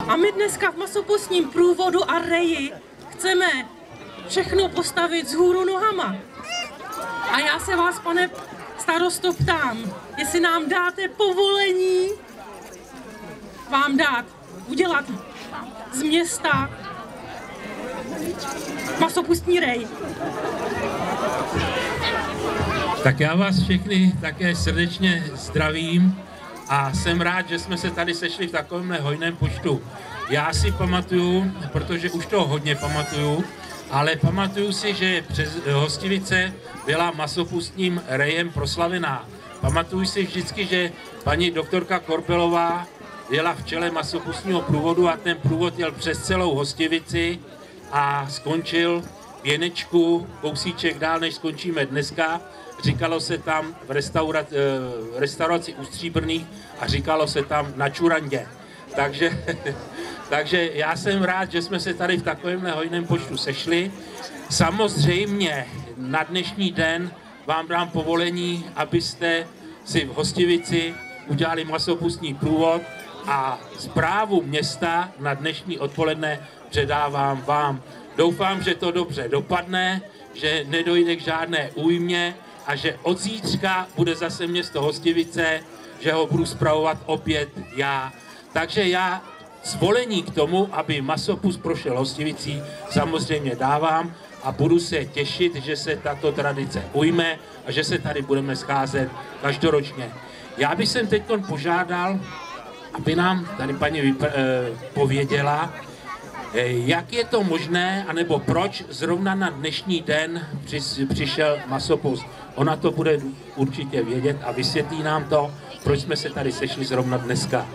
A my dneska v masopustním průvodu a reji chceme všechno postavit vzhůru nohama. A já se vás, pane starosto, ptám, jestli nám dáte povolení vám dát, udělat z města masopustní rej. Tak já vás všechny také srdečně zdravím a jsem rád, že jsme se tady sešli v takovémhle hojném počtu. Já si pamatuju, protože už to hodně pamatuju, ale pamatuju si, že přes Hostivice byla masopustním rejem proslavená. Pamatuju si vždycky, že paní doktorka Korpelová jela v čele masopustního průvodu a ten průvod jel přes celou Hostivici a skončil v Jenečku, kousíček dál, než skončíme dneska. Říkalo se tam v restauraci u Stříbrných a říkalo se tam na Čurandě. Takže já jsem rád, že jsme se tady v takovémhle hojném počtu sešli. Samozřejmě na dnešní den vám dám povolení, abyste si v Hostivici udělali masopustní průvod a správu města na dnešní odpoledne předávám vám. Doufám, že to dobře dopadne, že nedojde k žádné újmě a že od zítřka bude zase město Hostivice, že ho budu spravovat opět já. Takže já svolení k tomu, aby masopust prošel Hostivicí, samozřejmě dávám a budu se těšit, že se tato tradice ujme a že se tady budeme scházet každoročně. Já bych teď požádal, aby nám tady paní pověděla, jak je to možné, anebo proč zrovna na dnešní den přišel masopust. Ona to bude určitě vědět a vysvětlí nám to, proč jsme se tady sešli zrovna dneska.